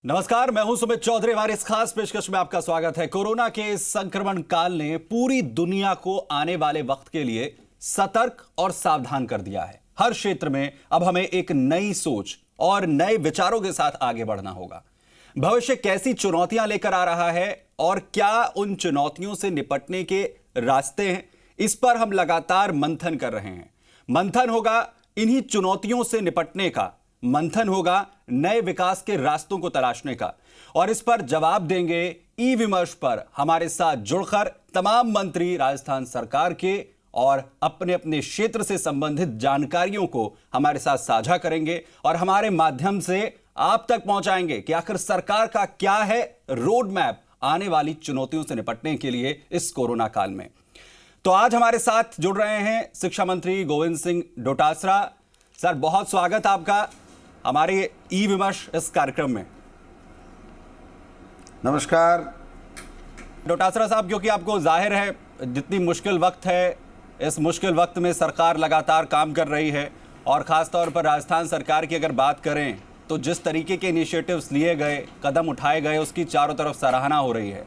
नमस्कार, मैं हूं सुमित चौधरी। हमारे इस खास पेशकश में आपका स्वागत है। कोरोना के इस संक्रमण काल ने पूरी दुनिया को आने वाले वक्त के लिए सतर्क और सावधान कर दिया है। हर क्षेत्र में अब हमें एक नई सोच और नए विचारों के साथ आगे बढ़ना होगा। भविष्य कैसी चुनौतियां लेकर आ रहा है और क्या उन चुनौतियों से निपटने के रास्ते हैं, इस पर हम लगातार मंथन कर रहे हैं। मंथन होगा इन्हीं चुनौतियों से निपटने का, मंथन होगा नए विकास के रास्तों को तलाशने का, और इस पर जवाब देंगे ई विमर्श पर हमारे साथ जुड़कर तमाम मंत्री राजस्थान सरकार के और अपने अपने क्षेत्र से संबंधित जानकारियों को हमारे साथ साझा करेंगे और हमारे माध्यम से आप तक पहुंचाएंगे कि आखिर सरकार का क्या है रोड मैप आने वाली चुनौतियों से निपटने के लिए इस कोरोना काल में। तो आज हमारे साथ जुड़ रहे हैं शिक्षा मंत्री गोविंद सिंह डोटासरा। सर, बहुत स्वागत आपका हमारे ई विमर्श इस कार्यक्रम में। नमस्कार डोटासरा साहब, क्योंकि आपको जाहिर है जितनी मुश्किल वक्त है, इस मुश्किल वक्त में सरकार लगातार काम कर रही है और ख़ास तौर पर राजस्थान सरकार की अगर बात करें तो जिस तरीके के इनिशिएटिव्स लिए गए, कदम उठाए गए, उसकी चारों तरफ सराहना हो रही है।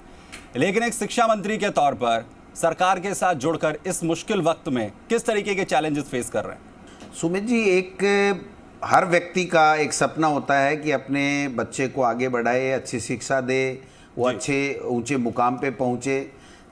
लेकिन एक शिक्षा मंत्री के तौर पर सरकार के साथ जुड़कर इस मुश्किल वक्त में किस तरीके के चैलेंजेस फेस कर रहे हैं? सुमित जी, एक हर व्यक्ति का एक सपना होता है कि अपने बच्चे को आगे बढ़ाए, अच्छी शिक्षा दे, वो अच्छे ऊंचे मुकाम पे पहुंचे।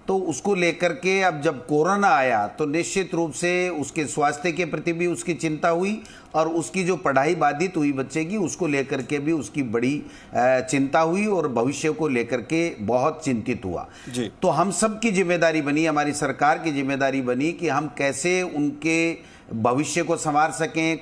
तो उसको लेकर के अब जब कोरोना आया तो निश्चित रूप से उसके स्वास्थ्य के प्रति भी उसकी चिंता हुई और उसकी जो पढ़ाई बाधित हुई बच्चे की, उसको लेकर के भी उसकी बड़ी चिंता हुई और भविष्य को लेकर के बहुत चिंतित हुआ जी। तो हम सब की जिम्मेदारी बनी, हमारी सरकार की जिम्मेदारी बनी कि हम कैसे उनके भविष्य को संवार सकें,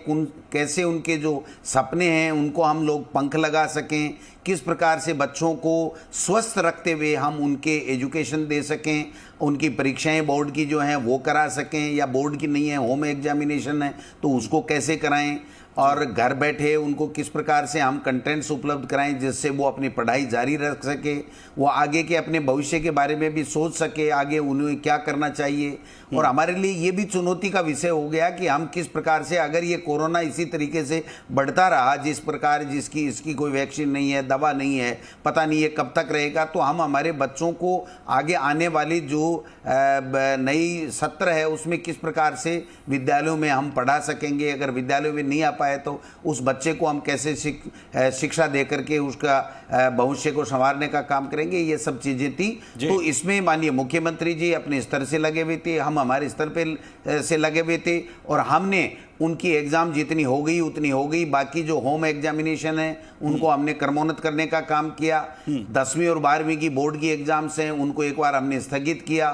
कैसे उनके जो सपने हैं उनको हम लोग पंख लगा सकें, किस प्रकार से बच्चों को स्वस्थ रखते हुए हम उनके एजुकेशन दे सकें, उनकी परीक्षाएं बोर्ड की जो हैं वो करा सकें, या बोर्ड की नहीं है होम एग्जामिनेशन है तो उसको कैसे कराएं, और घर बैठे उनको किस प्रकार से हम कंटेंट्स उपलब्ध कराएं जिससे वो अपनी पढ़ाई जारी रख सके, वो आगे के अपने भविष्य के बारे में भी सोच सके, आगे उन्हें क्या करना चाहिए। और हमारे लिए ये भी चुनौती का विषय हो गया कि हम किस प्रकार से, अगर ये कोरोना इसी तरीके से बढ़ता रहा जिस प्रकार, जिसकी इसकी कोई वैक्सीन नहीं है, दवा नहीं है, पता नहीं है कब तक रहेगा, तो हम हमारे बच्चों को आगे आने वाली जो नई सत्र है उसमें किस प्रकार से विद्यालयों में हम पढ़ा सकेंगे। अगर विद्यालयों में नहीं आ पाए तो उस बच्चे को हम कैसे शिक्षा दे करके उसका भविष्य को संवारने का काम करेंगे, ये सब चीजें थी। तो इसमें माननीय मुख्यमंत्री जी अपने स्तर से लगे हुए थे, हम हमारे स्तर पे से लगे हुए थे और हमने उनकी एग्जाम जितनी हो गई उतनी हो गई। बाकी जो होम एग्जामिनेशन है उनको हमने क्रमोन्नत करने का काम किया। 10वीं और 12वीं की बोर्ड की एग्जाम्स हैं उनको एक बार हमने स्थगित किया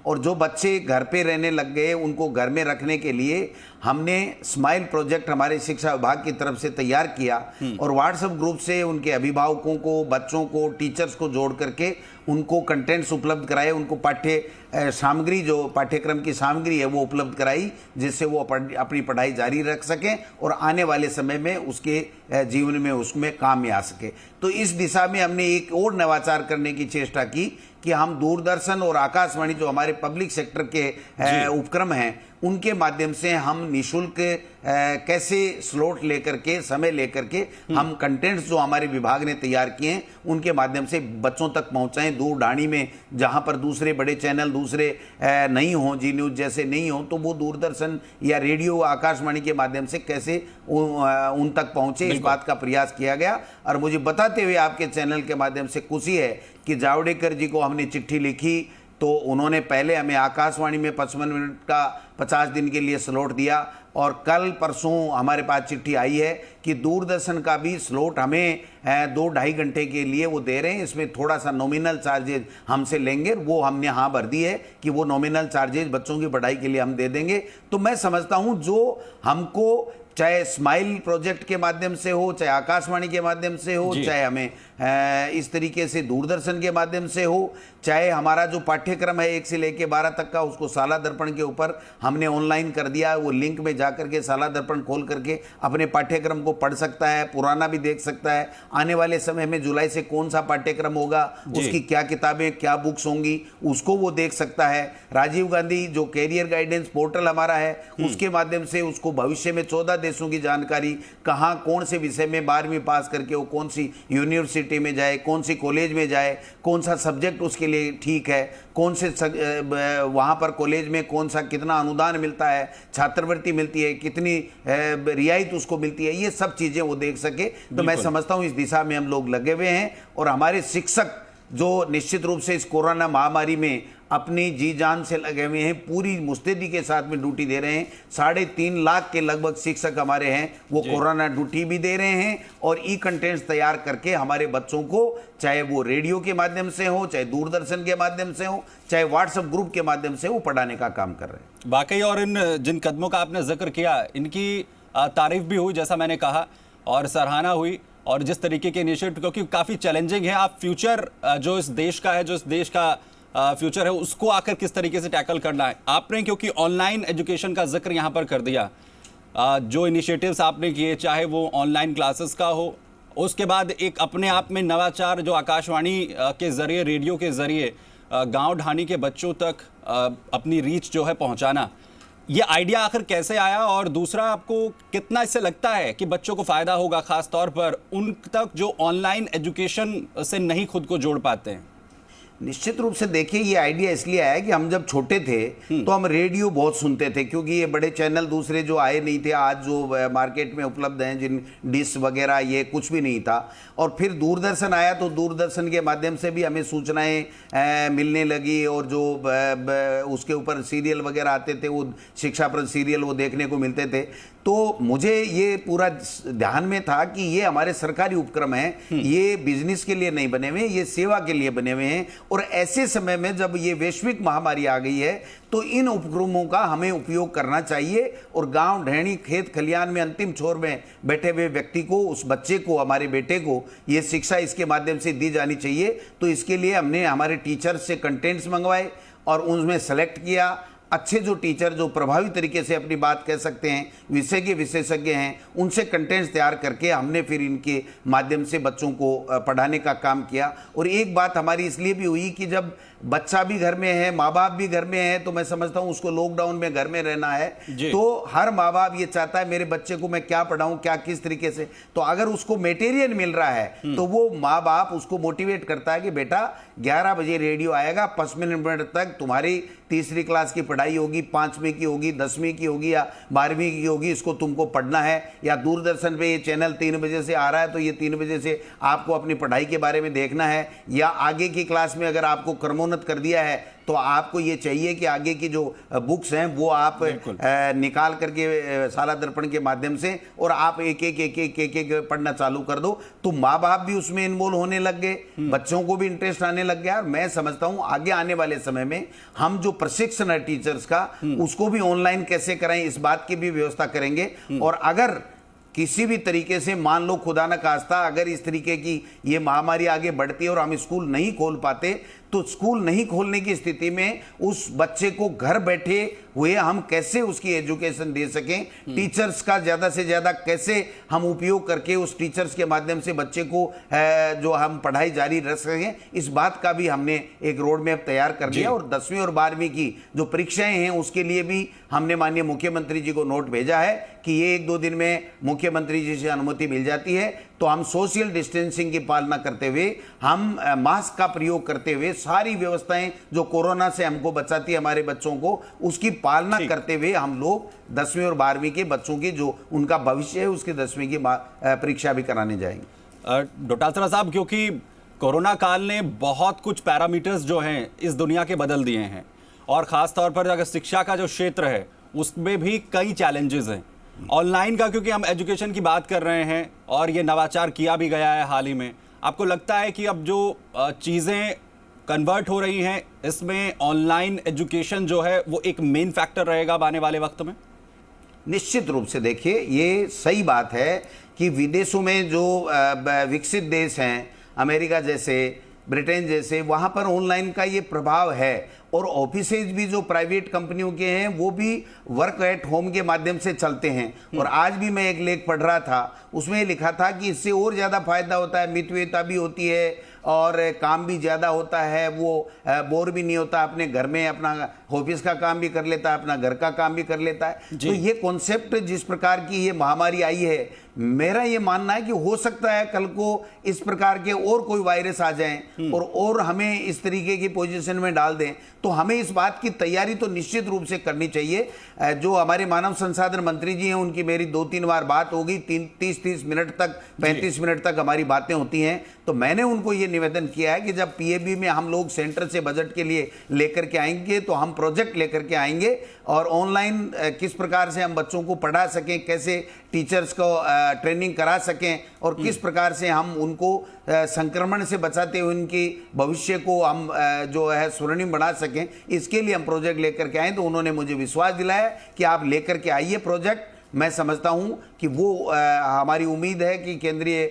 और जो बच्चे घर पे रहने लग गए उनको घर में रखने के लिए हमने स्माइल प्रोजेक्ट हमारे शिक्षा विभाग की तरफ से तैयार किया और व्हाट्सएप ग्रुप से उनके अभिभावकों को, बच्चों को, टीचर्स को जोड़ करके उनको कंटेंट्स उपलब्ध कराए, उनको पाठ्य सामग्री, जो पाठ्यक्रम की सामग्री है वो उपलब्ध कराई जिससे वो अपनी पढ़ाई जारी रख सकें और आने वाले समय में उसके जीवन में उसमें काम में आ सके। तो इस दिशा में हमने एक और नवाचार करने की चेष्टा की कि हम दूरदर्शन और आकाशवाणी जो हमारे पब्लिक सेक्टर के उपक्रम हैं उनके माध्यम से हम निःशुल्क कैसे स्लॉट लेकर के, समय लेकर के हम कंटेंट्स जो हमारे विभाग ने तैयार किए हैं उनके माध्यम से बच्चों तक पहुंचाएं। दूर ढाणी में जहां पर दूसरे बड़े चैनल दूसरे नहीं हों, जी न्यूज जैसे नहीं हों, तो वो दूरदर्शन या रेडियो आकाशवाणी के माध्यम से कैसे उन तक पहुंचे, इस बात का प्रयास किया गया। और मुझे बताते हुए आपके चैनल के माध्यम से खुशी है कि जावड़ेकर जी को हमने चिट्ठी लिखी तो उन्होंने पहले हमें आकाशवाणी में 55 मिनट का 50 दिन के लिए स्लॉट दिया और कल परसों हमारे पास चिट्ठी आई है कि दूरदर्शन का भी स्लॉट हमें 2-2.5 घंटे के लिए वो दे रहे हैं। इसमें थोड़ा सा नॉमिनल चार्जेज हमसे लेंगे, वो हमने हाँ भर दी है कि वो नॉमिनल चार्जेज बच्चों की पढ़ाई के लिए हम दे देंगे। तो मैं समझता हूँ जो हमको चाहे स्माइल प्रोजेक्ट के माध्यम से हो, चाहे आकाशवाणी के माध्यम से हो, चाहे हमें इस तरीके से दूरदर्शन के माध्यम से हो, चाहे हमारा जो पाठ्यक्रम है 1 से लेकर 12 तक का उसको साला दर्पण के ऊपर हमने ऑनलाइन कर दिया। वो लिंक में जाकर के साला दर्पण खोल करके अपने पाठ्यक्रम को पढ़ सकता है, पुराना भी देख सकता है, आने वाले समय में जुलाई से कौन सा पाठ्यक्रम होगा, उसकी क्या किताबें, क्या बुक्स होंगी, उसको वो देख सकता है। राजीव गांधी जो कैरियर गाइडेंस पोर्टल हमारा है उसके माध्यम से उसको भविष्य में 14 दस्तावेजों की जानकारी, कहाँ कौन से विषय में 12वीं पास करके वो कौन सी यूनिवर्सिटी में जाए, कौन सी कॉलेज में जाए, कौन सा सब्जेक्ट उसके लिए ठीक है, कौन से वहाँ पर कॉलेज में कौन सा कितना अनुदान मिलता है, छात्रवृत्ति मिलती है, कितनी रियायत उसको मिलती है, ये सब चीज़ें वो देख सके। तो मैं समझता हूँ इस दिशा में हम लोग लगे हुए हैं और हमारे शिक्षक जो निश्चित रूप से इस कोरोना महामारी में अपनी जी जान से लगे हुए हैं, पूरी मुस्तैदी के साथ में ड्यूटी दे रहे हैं। 3.5 लाख के लगभग शिक्षक हमारे हैं, वो कोरोना ड्यूटी भी दे रहे हैं और ई कंटेंट्स तैयार करके हमारे बच्चों को, चाहे वो रेडियो के माध्यम से हो, चाहे दूरदर्शन के माध्यम से हो, चाहे व्हाट्सएप ग्रुप के माध्यम से, वो पढ़ाने का काम कर रहे हैं। वाकई, और इन जिन कदमों का आपने जिक्र किया, इनकी तारीफ भी हुई जैसा मैंने कहा और सराहना हुई, और जिस तरीके के इनिशिएटिव, क्योंकि काफ़ी चैलेंजिंग है। आप फ्यूचर जो इस देश का है, जो इस देश का फ्यूचर है, उसको आकर किस तरीके से टैकल करना है आपने, क्योंकि ऑनलाइन एजुकेशन का जिक्र यहाँ पर कर दिया, जो इनिशिएटिव्स आपने किए, चाहे वो ऑनलाइन क्लासेस का हो, उसके बाद एक अपने आप में नवाचार जो आकाशवाणी के ज़रिए, रेडियो के ज़रिए गांव ढाणी के बच्चों तक अपनी रीच जो है पहुँचाना, ये आइडिया आखिर कैसे आया? और दूसरा, आपको कितना इससे लगता है कि बच्चों को फ़ायदा होगा, ख़ास तौर पर उन तक जो ऑनलाइन एजुकेशन से नहीं खुद को जोड़ पाते हैं? निश्चित रूप से देखिए, ये आइडिया इसलिए आया कि हम जब छोटे थे तो हम रेडियो बहुत सुनते थे, क्योंकि ये बड़े चैनल दूसरे जो आए नहीं थे, आज जो मार्केट में उपलब्ध हैं, जिन डिश वगैरह, ये कुछ भी नहीं था। और फिर दूरदर्शन आया तो दूरदर्शन के माध्यम से भी हमें सूचनाएं मिलने लगी, और जो उसके ऊपर सीरियल वगैरह आते थे, वो शिक्षाप्रद सीरियल वो देखने को मिलते थे। तो मुझे ये पूरा ध्यान में था कि ये हमारे सरकारी उपक्रम हैं, ये बिजनेस के लिए नहीं बने हुए, ये सेवा के लिए बने हुए हैं। और ऐसे समय में जब ये वैश्विक महामारी आ गई है तो इन उपक्रमों का हमें उपयोग करना चाहिए, और गांव ढेणी खेत खलियान में अंतिम छोर में बैठे हुए व्यक्ति को, उस बच्चे को, हमारे बेटे को ये शिक्षा इसके माध्यम से दी जानी चाहिए। तो इसके लिए हमने हमारे टीचर्स से कंटेंट्स मंगवाए और उनमें सेलेक्ट किया। अच्छे जो टीचर जो प्रभावी तरीके से अपनी बात कह सकते हैं, विषय के विशेषज्ञ हैं, उनसे कंटेंट्स तैयार करके हमने फिर इनके माध्यम से बच्चों को पढ़ाने का काम किया। और एक बात हमारी इसलिए भी हुई कि जब बच्चा भी घर में है, माँ बाप भी घर में है, तो मैं समझता हूँ उसको लॉकडाउन में घर में रहना है, तो हर माँ बाप ये चाहता है मेरे बच्चे को मैं क्या पढ़ाऊँ, क्या किस तरीके से। तो अगर उसको मटेरियल मिल रहा है तो वो माँ बाप उसको मोटिवेट करता है कि बेटा 11 बजे रेडियो आएगा, 55 मिनट तक तुम्हारी तीसरी क्लास की पढ़ाई होगी, 5वीं की होगी, 10वीं की होगी या 12वीं की होगी, इसको तुमको पढ़ना है। या दूरदर्शन पे ये चैनल 3 बजे से आ रहा है तो ये 3 बजे से आपको अपनी पढ़ाई के बारे में देखना है। या आगे की क्लास में अगर आपको क्रमोन्नत कर दिया है तो आपको ये चाहिए कि आगे की जो बुक्स हैं वो आप निकाल करके साला दर्पण के माध्यम से, और आप एक एक पढ़ना चालू कर दो। तो माँ बाप भी उसमें इन्वॉल्व होने लग गए, बच्चों को भी इंटरेस्ट आने लग गया। मैं समझता हूँ आगे आने वाले समय में हम जो प्रशिक्षण है टीचर्स का, उसको भी ऑनलाइन कैसे कराएं, इस बात की भी व्यवस्था करेंगे। और अगर किसी भी तरीके से मान लो खुदा न खास्ता अगर इस तरीके की ये महामारी आगे बढ़ती है और हम स्कूल नहीं खोल पाते, तो स्कूल नहीं खोलने की स्थिति में उस बच्चे को घर बैठे हुए हम कैसे उसकी एजुकेशन दे सकें, टीचर्स का ज़्यादा से ज़्यादा कैसे हम उपयोग करके उस टीचर्स के माध्यम से बच्चे को जो हम पढ़ाई जारी रख सकें, इस बात का भी हमने एक रोड मैप तैयार कर दिया। और 10वीं और 12वीं की जो परीक्षाएं हैं उसके लिए भी हमने माननीय मुख्यमंत्री जी को नोट भेजा है कि ये 1-2 दिन में मुख्यमंत्री जी से अनुमति मिल जाती है तो हम सोशल डिस्टेंसिंग की पालना करते हुए, हम मास्क का प्रयोग करते हुए, सारी व्यवस्थाएं जो कोरोना से हमको बचाती है हमारे बच्चों को, उसकी पालना करते हुए हम लोग 10वीं और 12वीं के बच्चों की जो उनका भविष्य है उसकी 10वीं की परीक्षा भी कराने जाएंगे। डोटासरा साहब, क्योंकि कोरोना काल ने बहुत कुछ पैरामीटर्स जो हैं इस दुनिया के बदल दिए हैं, और ख़ास तौर पर अगर शिक्षा का जो क्षेत्र है उसमें भी कई चैलेंजेस हैं। ऑनलाइन का, क्योंकि हम एजुकेशन की बात कर रहे हैं और ये नवाचार किया भी गया है हाल ही में, आपको लगता है कि अब जो चीज़ें कन्वर्ट हो रही हैं इसमें ऑनलाइन एजुकेशन जो है वो एक मेन फैक्टर रहेगा आने वाले वक्त में? निश्चित रूप से देखिए, ये सही बात है कि विदेशों में जो विकसित देश हैं, अमेरिका जैसे, ब्रिटेन जैसे, वहाँ पर ऑनलाइन का ये प्रभाव है। और ऑफिसेज भी जो प्राइवेट कंपनियों के हैं वो भी वर्क एट होम के माध्यम से चलते हैं। और आज भी मैं एक लेख पढ़ रहा था, उसमें लिखा था कि इससे और ज़्यादा फायदा होता है, मितव्ययिता भी होती है और काम भी ज़्यादा होता है, वो बोर भी नहीं होता, अपने घर में अपना ऑफिस का काम भी कर लेता है, अपना घर का काम भी कर लेता है। तो ये कॉन्सेप्ट जिस प्रकार की ये महामारी आई है, मेरा ये मानना है कि हो सकता है कल को इस प्रकार के और कोई वायरस आ जाएं और हमें इस तरीके की पोजीशन में डाल दें, तो हमें इस बात की तैयारी तो निश्चित रूप से करनी चाहिए। जो हमारे मानव संसाधन मंत्री जी हैं, उनकी मेरी 2-3 बार बात होगी, 30 मिनट तक 35 मिनट तक हमारी बातें होती हैं। तो मैंने उनको ये निवेदन किया है कि जब पीएबी में हम लोग सेंटर से बजट के लिए लेकर के आएंगे तो हम प्रोजेक्ट लेकर के आएंगे और ऑनलाइन किस प्रकार से हम बच्चों को पढ़ा सकें, कैसे टीचर्स को ट्रेनिंग करा सकें और किस प्रकार से हम उनको संक्रमण से बचाते हुए उनकी भविष्य को हम जो है स्वर्णिम बना सकें, इसके लिए हम प्रोजेक्ट लेकर के आए। तो उन्होंने मुझे विश्वास दिलाया कि आप लेकर के आइए प्रोजेक्ट। मैं समझता हूं कि वो हमारी उम्मीद है कि केंद्रीय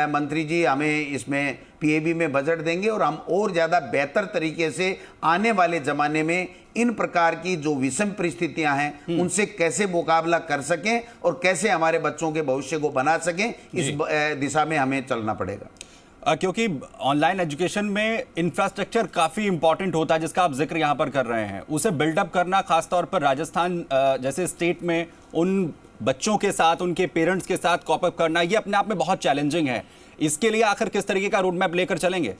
मंत्री जी हमें इसमें पीएबी में बजट देंगे और हम और ज़्यादा बेहतर तरीके से आने वाले ज़माने में इन प्रकार की जो विषम परिस्थितियां हैं उनसे कैसे मुकाबला कर सकें और कैसे हमारे बच्चों के भविष्य को बना सकें, इस दिशा में हमें चलना पड़ेगा। क्योंकि ऑनलाइन एजुकेशन में इंफ्रास्ट्रक्चर काफ़ी इंपॉर्टेंट होता है, जिसका आप जिक्र यहाँ पर कर रहे हैं। उसे बिल्डअप करना, खासतौर पर राजस्थान जैसे स्टेट में उन बच्चों के साथ, उनके पेरेंट्स के साथ कॉप अप करना, ये अपने आप में बहुत चैलेंजिंग है। इसके लिए आखिर किस तरीके का रोड मैप लेकर चलेंगे?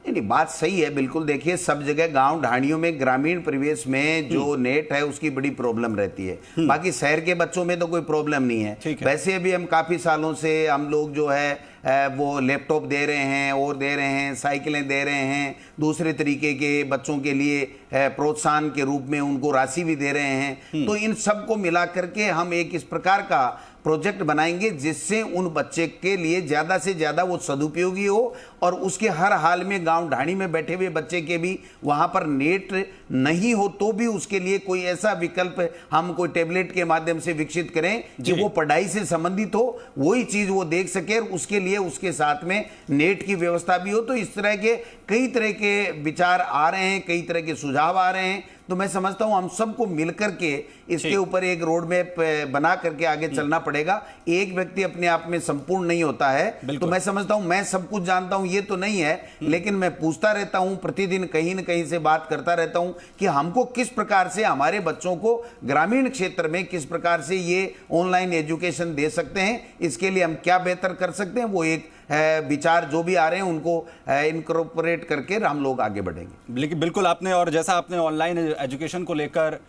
नहीं, बात सही है बिल्कुल। देखिए, सब जगह गांव ढाणियों में, ग्रामीण परिवेश में जो नेट है उसकी बड़ी प्रॉब्लम रहती है। बाकी शहर के बच्चों में तो कोई प्रॉब्लम नहीं है। वैसे अभी हम काफी सालों से हम लोग जो है वो लैपटॉप दे रहे हैं और दे रहे हैं, साइकिलें दे रहे हैं, दूसरे तरीके के बच्चों के लिए प्रोत्साहन के रूप में उनको राशि भी दे रहे हैं। तो इन सब को मिला करके हम एक इस प्रकार का प्रोजेक्ट बनाएंगे जिससे उन बच्चे के लिए ज़्यादा से ज़्यादा वो सदुपयोगी हो और उसके हर हाल में गांव ढाणी में बैठे हुए बच्चे के भी वहाँ पर नेट नहीं हो तो भी उसके लिए कोई ऐसा विकल्प हम कोई टैबलेट के माध्यम से विकसित करें कि वो पढ़ाई से संबंधित हो, वही चीज़ वो देख सके और उसके लिए उसके साथ में नेट की व्यवस्था भी हो। तो इस तरह के कई तरह के विचार आ रहे हैं, कई तरह के सुझाव आ रहे हैं। तो मैं समझता हूं हम सबको मिलकर के इसके ऊपर एक रोड मैप बना करके आगे चलना पड़ेगा। एक व्यक्ति अपने आप में संपूर्ण नहीं होता है। तो मैं समझता हूं मैं सब कुछ जानता हूं ये तो नहीं है, लेकिन मैं पूछता रहता हूं, प्रतिदिन कहीं न कहीं से बात करता रहता हूं कि हमको किस प्रकार से हमारे बच्चों को ग्रामीण क्षेत्र में किस प्रकार से ये ऑनलाइन एजुकेशन दे सकते हैं, इसके लिए हम क्या बेहतर कर सकते हैं। वो एक विचार जो भी आ रहे हैं उनको इनकॉर्पोरेट करके हम लोग आगे बढ़ेंगे। लेकिन बिल्कुल आपने, और जैसा आपने ऑनलाइन एजुकेशन को लेकर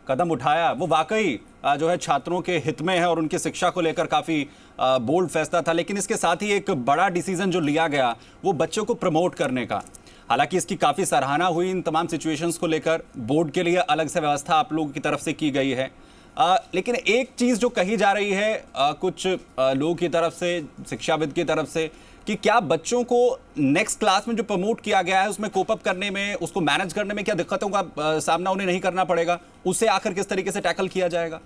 कदम उठाया, वो वाकई जो है छात्रों के हित में है और उनकी शिक्षा को लेकर काफ़ी बोल्ड फैसला था। लेकिन इसके साथ ही एक बड़ा डिसीजन जो लिया गया वो बच्चों को प्रमोट करने का। हालांकि इसकी काफ़ी सराहना हुई इन तमाम सिचुएशंस को लेकर। बोर्ड के लिए अलग से व्यवस्था आप लोगों की तरफ से की गई है। लेकिन एक चीज़ जो कही जा रही है कुछ लोगों की तरफ से, शिक्षाविद की तरफ से, कि क्या बच्चों को नेक्स्ट क्लास में जो प्रमोट किया गया है उसमें कोप अप करने में, उसको मैनेज करने में क्या दिक्कतों का सामना उन्हें नहीं करना पड़ेगा? उसे आखिर किस तरीके से टैकल किया जाएगा?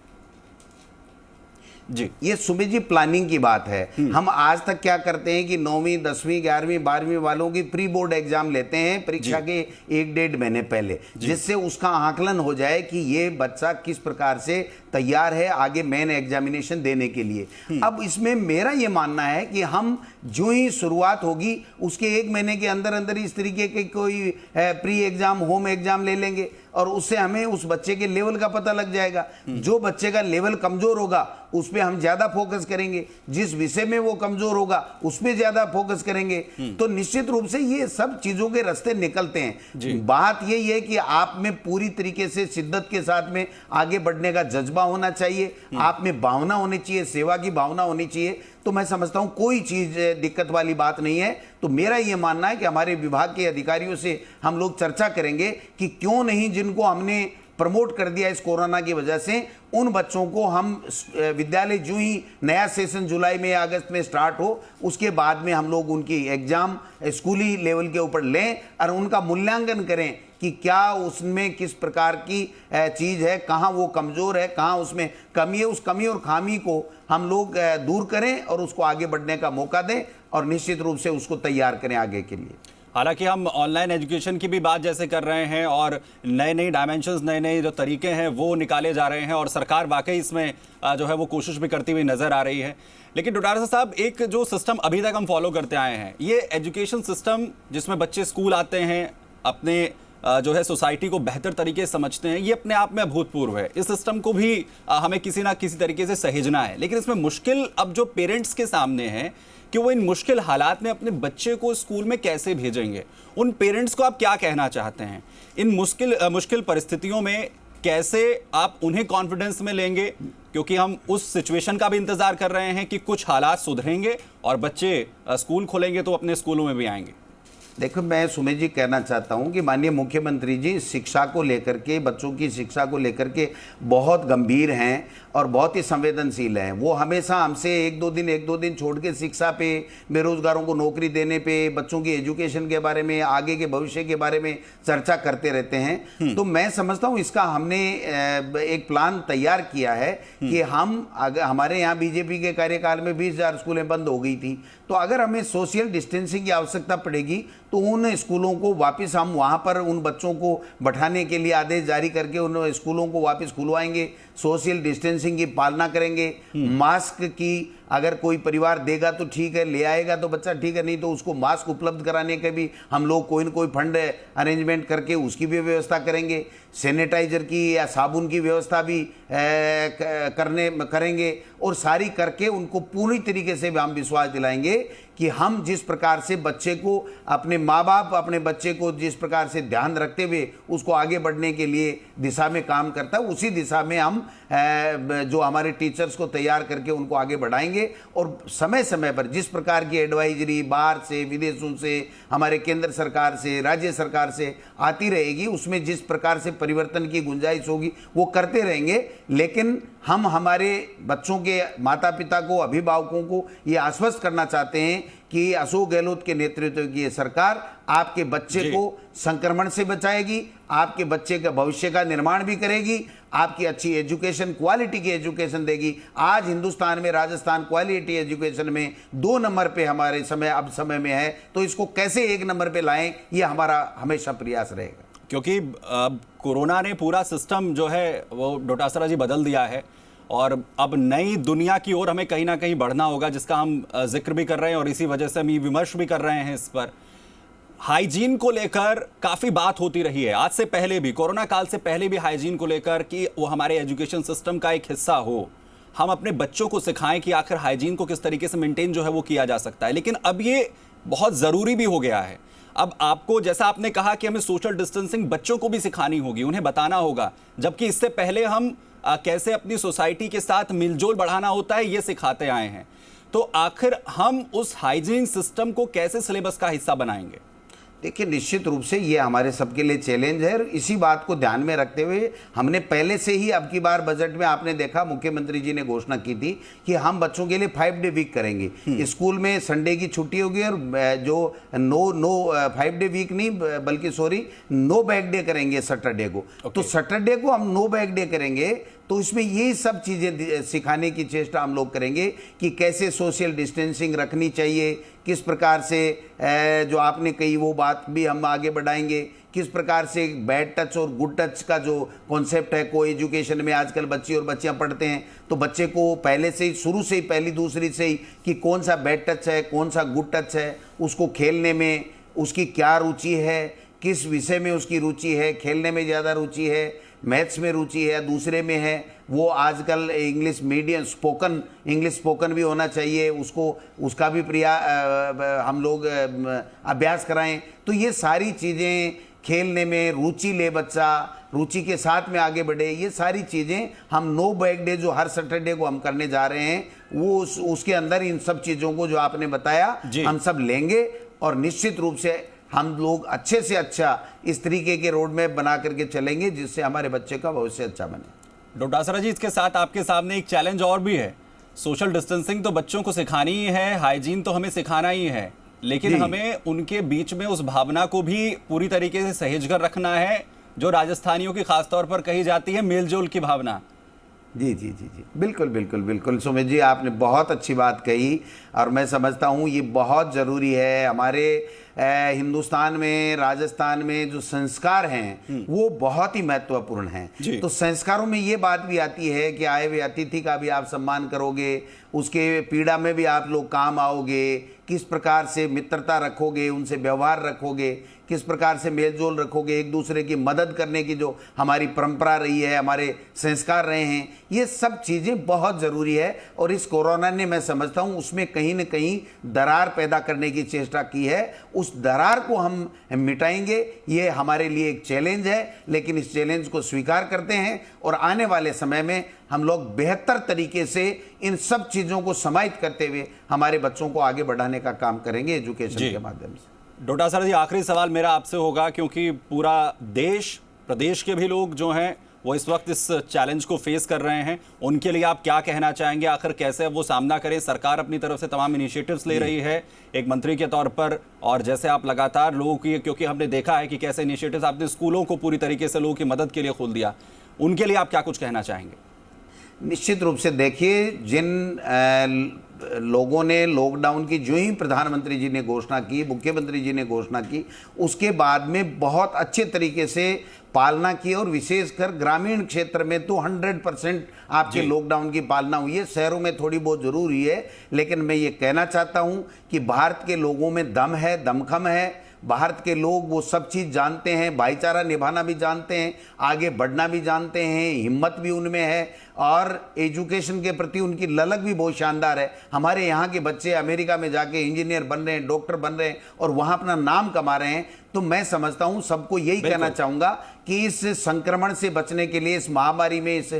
जी, ये सुमित जी प्लानिंग की बात है। हम आज तक क्या करते हैं कि 9वीं 10वीं 11वीं 12वीं वालों की प्री बोर्ड एग्जाम लेते हैं परीक्षा के 1-1.5 महीने पहले, जिससे उसका आकलन हो जाए कि ये बच्चा किस प्रकार से तैयार है आगे मेन एग्जामिनेशन देने के लिए। अब इसमें मेरा ये मानना है कि हम जो ही शुरुआत होगी उसके 1 महीने के अंदर अंदर इस तरीके के कोई प्री एग्जाम, होम एग्जाम ले लेंगे और उससे हमें उस बच्चे के लेवल का पता लग जाएगा। जो बच्चे का लेवल कमजोर होगा उस पर हम ज्यादा फोकस करेंगे, जिस विषय में वो कमजोर होगा उस पर ज्यादा फोकस करेंगे। तो निश्चित रूप से ये सब चीजों के रास्ते निकलते हैं। बात यही है कि आप में पूरी तरीके से शिद्दत के साथ में आगे बढ़ने का जज्बा होना चाहिए, आप में भावना होनी चाहिए, सेवा की भावना होनी चाहिए। तो मैं समझता हूं कोई चीज दिक्कत वाली बात नहीं है। तो मेरा यह मानना है कि हमारे विभाग के अधिकारियों से हम लोग चर्चा करेंगे कि क्यों नहीं जिनको हमने प्रमोट कर दिया इस कोरोना की वजह से, उन बच्चों को हम विद्यालय जो ही नया सेशन जुलाई में या अगस्त में स्टार्ट हो उसके बाद में हम लोग उनकी एग्जाम स्कूली लेवल के ऊपर लें और उनका मूल्यांकन करें कि क्या उसमें किस प्रकार की चीज़ है, कहाँ वो कमज़ोर है, कहाँ उसमें कमी है। उस कमी और खामी को हम लोग दूर करें और उसको आगे बढ़ने का मौका दें और निश्चित रूप से उसको तैयार करें आगे के लिए। हालांकि हम ऑनलाइन एजुकेशन की भी बात जैसे कर रहे हैं और नए नए डायमेंशंस, नए नए जो तरीके हैं वो निकाले जा रहे हैं और सरकार वाकई इसमें जो है वो कोशिश भी करती हुई नज़र आ रही है। लेकिन डोटासरा साहब, एक जो सिस्टम अभी तक हम फॉलो करते आए हैं, ये एजुकेशन सिस्टम जिसमें बच्चे स्कूल आते हैं, अपने जो है सोसाइटी को बेहतर तरीके से समझते हैं, ये अपने आप में अभूतपूर्व है। इस सिस्टम को भी हमें किसी ना किसी तरीके से सहेजना है। लेकिन इसमें मुश्किल अब जो पेरेंट्स के सामने है कि वो इन मुश्किल हालात में अपने बच्चे को स्कूल में कैसे भेजेंगे। उन पेरेंट्स को आप क्या कहना चाहते हैं? इन मुश्किल परिस्थितियों में कैसे आप उन्हें कॉन्फिडेंस में लेंगे, क्योंकि हम उस सिचुएशन का भी इंतजार कर रहे हैं कि कुछ हालात सुधरेंगे और बच्चे स्कूल खोलेंगे तो अपने स्कूलों में भी आएंगे। देखो, मैं सुमेश जी कहना चाहता हूं कि माननीय मुख्यमंत्री जी शिक्षा को लेकर के, बच्चों की शिक्षा को लेकर के बहुत गंभीर हैं और बहुत ही संवेदनशील हैं। वो हमेशा हमसे एक दो दिन छोड़ के शिक्षा पे, बेरोजगारों को नौकरी देने पे, बच्चों की एजुकेशन के बारे में, आगे के भविष्य के बारे में चर्चा करते रहते हैं। तो मैं समझता हूँ इसका हमने एक प्लान तैयार किया है कि हमारे यहाँ बीजेपी के कार्यकाल में 20,000 स्कूलें बंद हो गई थी। तो अगर हमें सोशल डिस्टेंसिंग की आवश्यकता पड़ेगी तो उन स्कूलों को वापस हम वहाँ पर उन बच्चों को बैठाने के लिए आदेश जारी करके उन स्कूलों को वापस खुलवाएंगे, सोशल डिस्टेंसिंग की पालना करेंगे। मास्क की अगर कोई परिवार देगा तो ठीक है, ले आएगा तो बच्चा ठीक है, नहीं तो उसको मास्क उपलब्ध कराने के भी हम लोग कोई न कोई फंड अरेंजमेंट करके उसकी भी व्यवस्था करेंगे। सैनिटाइजर की या साबुन की व्यवस्था भी करेंगे और सारी करके उनको पूरी तरीके से हम विश्वास दिलाएंगे कि हम जिस प्रकार से बच्चे को, अपने माँ बाप अपने बच्चे को जिस प्रकार से ध्यान रखते हुए उसको आगे बढ़ने के लिए दिशा में काम करता है, उसी दिशा में हम जो हमारे टीचर्स को तैयार करके उनको आगे बढ़ाएंगे। और समय समय पर जिस प्रकार की एडवाइजरी बाहर से, विदेशों से, हमारे केंद्र सरकार से, राज्य सरकार से आती रहेगी, उसमें जिस प्रकार से परिवर्तन की गुंजाइश होगी वो करते रहेंगे। लेकिन हम हमारे बच्चों के माता पिता को, अभिभावकों को ये आश्वस्त करना चाहते हैं कि अशोक गहलोत के नेतृत्व की ये सरकार आपके बच्चे को संक्रमण से बचाएगी, आपके बच्चे का भविष्य का निर्माण भी करेगी, आपकी अच्छी एजुकेशन, क्वालिटी की एजुकेशन देगी। आज हिंदुस्तान में राजस्थान क्वालिटी एजुकेशन में 2 नंबर पे हमारे समय में है, तो इसको कैसे 1 नंबर पे लाएं, ये हमारा हमेशा प्रयास रहेगा। क्योंकि कोरोना ने पूरा सिस्टम जो है वो डोटासरा जी बदल दिया है और अब नई दुनिया की ओर हमें कहीं ना कहीं बढ़ना होगा, जिसका हम जिक्र भी कर रहे हैं और इसी वजह से हम ये विमर्श भी कर रहे हैं। इस पर हाइजीन को लेकर काफ़ी बात होती रही है, आज से पहले भी, कोरोना काल से पहले भी हाइजीन को लेकर कि वो हमारे एजुकेशन सिस्टम का एक हिस्सा हो, हम अपने बच्चों को सिखाएं कि आखिर हाइजीन को किस तरीके से मेंटेन जो है वो किया जा सकता है। लेकिन अब ये बहुत ज़रूरी भी हो गया है। अब आपको, जैसा आपने कहा कि हमें सोशल डिस्टेंसिंग बच्चों को भी सिखानी होगी, उन्हें बताना होगा, जबकि इससे पहले हम कैसे अपनी सोसाइटी के साथ मिलजोल बढ़ाना होता है ये सिखाते आए हैं। तो आखिर हम उस हाइजीन सिस्टम को कैसे सिलेबस का हिस्सा बनाएंगे? देखिए, निश्चित रूप से ये हमारे सबके लिए चैलेंज है और इसी बात को ध्यान में रखते हुए हमने पहले से ही, अब की बार बजट में आपने देखा मुख्यमंत्री जी ने घोषणा की थी कि हम बच्चों के लिए 5 डे वीक करेंगे। स्कूल में संडे की छुट्टी होगी और जो 5 डे वीक नहीं बल्कि नो बैग डे करेंगे सैटरडे को। तो सैटरडे को हम नो बैग डे करेंगे, तो इसमें ये सब चीज़ें सिखाने की चेष्टा हम लोग करेंगे कि कैसे सोशल डिस्टेंसिंग रखनी चाहिए, किस प्रकार से जो आपने कही वो बात भी हम आगे बढ़ाएंगे, किस प्रकार से बैड टच और गुड टच का जो कॉन्सेप्ट है, को एजुकेशन में आजकल बच्चे और बच्चियां पढ़ते हैं, तो बच्चे को पहले से ही, शुरू से ही, पहली दूसरी से ही कि कौन सा बैड टच है, कौन सा गुड टच है, उसको खेलने में उसकी क्या रुचि है, किस विषय में उसकी रुचि है, खेलने में ज़्यादा रुचि है, मैथ्स में रुचि है, दूसरे में है, वो आजकल इंग्लिश मीडियम इंग्लिश स्पोकन भी होना चाहिए, उसका भी हम लोग अभ्यास कराएं। तो ये सारी चीज़ें, खेलने में रुचि ले बच्चा, रुचि के साथ में आगे बढ़े, ये सारी चीज़ें हम नो बैग डे जो हर सैटरडे को हम करने जा रहे हैं, वो उसके अंदर इन सब चीज़ों को जो आपने बताया हम सब लेंगे और निश्चित रूप से हम लोग अच्छे से अच्छा इस तरीके के रोड मैप बना करके चलेंगे जिससे हमारे बच्चे का भविष्य अच्छा बने। डोटासरा जी, इसके साथ आपके सामने एक चैलेंज और भी है। सोशल डिस्टेंसिंग तो बच्चों को सिखानी ही है, हाइजीन तो हमें सिखाना ही है, लेकिन हमें उनके बीच में उस भावना को भी पूरी तरीके से सहेज कर रखना है जो राजस्थानियों की खासतौर पर कही जाती है, मेलजोल की भावना। जी जी जी जी, बिल्कुल बिल्कुल बिल्कुल सुमित जी, आपने बहुत अच्छी बात कही और मैं समझता हूँ ये बहुत ज़रूरी है। हमारे हिंदुस्तान में, राजस्थान में जो संस्कार हैं वो बहुत ही महत्वपूर्ण हैं। तो संस्कारों में ये बात भी आती है कि आए हुए अतिथि का भी आप सम्मान करोगे, उसके पीड़ा में भी आप लोग काम आओगे, किस प्रकार से मित्रता रखोगे, उनसे व्यवहार रखोगे, किस प्रकार से मेलजोल रखोगे, एक दूसरे की मदद करने की जो हमारी परंपरा रही है, हमारे संस्कार रहे हैं, ये सब चीज़ें बहुत ज़रूरी है। और इस कोरोना ने, मैं समझता हूँ, उसमें कहीं न कहीं दरार पैदा करने की चेष्टा की है। उस दरार को हम मिटाएंगे, ये हमारे लिए एक चैलेंज है, लेकिन इस चैलेंज को स्वीकार करते हैं और आने वाले समय में हम लोग बेहतर तरीके से इन सब चीज़ों को समाहित करते हुए हमारे बच्चों को आगे बढ़ाने का काम करेंगे एजुकेशन के माध्यम से। डोटासरा जी, आखिरी सवाल मेरा आपसे होगा, क्योंकि पूरा देश, प्रदेश के भी लोग जो हैं वो इस वक्त इस चैलेंज को फेस कर रहे हैं, उनके लिए आप क्या कहना चाहेंगे? आखिर कैसे वो सामना करें? सरकार अपनी तरफ से तमाम इनिशिएटिव्स ले रही है एक मंत्री के तौर पर, और जैसे आप लगातार लोगों की, क्योंकि हमने देखा है कि कैसे इनिशिएटिव्स आपने स्कूलों को पूरी तरीके से लोगों की मदद के लिए खोल दिया, उनके लिए आप क्या कुछ कहना चाहेंगे? निश्चित रूप से देखिए, जिन लोगों ने लॉकडाउन की जो ही प्रधानमंत्री जी ने घोषणा की, मुख्यमंत्री जी ने घोषणा की, उसके बाद में बहुत अच्छे तरीके से पालना की, और विशेषकर ग्रामीण क्षेत्र में तो 100% आपके लॉकडाउन की पालना हुई है। शहरों में थोड़ी बहुत जरूर हुई है, लेकिन मैं ये कहना चाहता हूँ कि भारत के लोगों में दम है, दमखम है। भारत के लोग वो सब चीज़ जानते हैं, भाईचारा निभाना भी जानते हैं, आगे बढ़ना भी जानते हैं, हिम्मत भी उनमें है, और एजुकेशन के प्रति उनकी ललक भी बहुत शानदार है। हमारे यहाँ के बच्चे अमेरिका में जाके इंजीनियर बन रहे हैं, डॉक्टर बन रहे हैं, और वहाँ अपना नाम कमा रहे हैं। तो मैं समझता हूँ, सबको यही कहना चाहूँगा कि इस संक्रमण से बचने के लिए, इस महामारी में, इस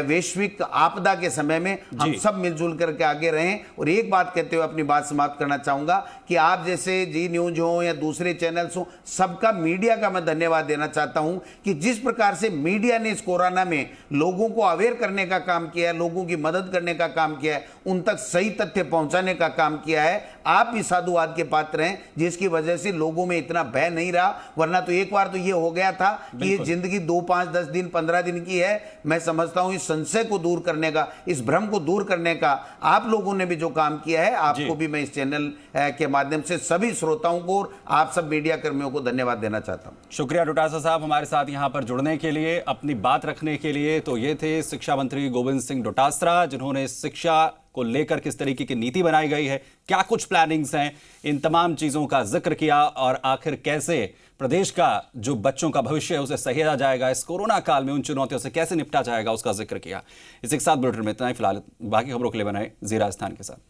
वैश्विक आपदा के समय में हम सब मिलजुल करके आगे रहें। और एक बात कहते हुए अपनी बात समाप्त करना चाहूँगा कि आप जैसे जी न्यूज हो या दूसरे चैनल्स हो, सबका, मीडिया का मैं धन्यवाद देना चाहता हूँ कि जिस प्रकार से मीडिया ने इस कोरोना में लोगों को अवेयर करने का काम किया है, लोगों की मदद करने का काम किया है, उन तक सही तथ्य पहुंचाने का काम किया है। आप भी साधुवाद के पात्र हैं, जिसकी वजह से लोगों में इतना भय नहीं रहा। वरना तो एक बार तो ये हो गया था कि ये जिंदगी 2, 5, 10 दिन, 15 दिन की है। मैं समझता हूं इस संशय को दूर करने का, इस भ्रम को दूर करने का आप लोगों ने भी जो काम किया है, आपको भी मैं इस चैनल के माध्यम से सभी श्रोताओं को और आप सब मीडिया कर्मियों को धन्यवाद देना चाहता हूं। शुक्रिया डोटासरा साहब हमारे साथ यहां पर जुड़ने के लिए, अपनी बात रखने के लिए। तो ये थे शिक्षा मंत्री गोविंद सिंह डोटासरा, जिन्होंने शिक्षा को लेकर किस तरीके की नीति बनाई गई है, क्या कुछ प्लानिंग्स हैं, इन तमाम चीजों का जिक्र किया, और आखिर कैसे प्रदेश का जो बच्चों का भविष्य है उसे सहेजा जाएगा, इस कोरोना काल में उन चुनौतियों से कैसे निपटा जाएगा, उसका जिक्र किया। इसी के साथ बुलेटिन में इतना ही। फिलहाल बाकी खबरों के लिए बनाए जी राजस्थान के साथ।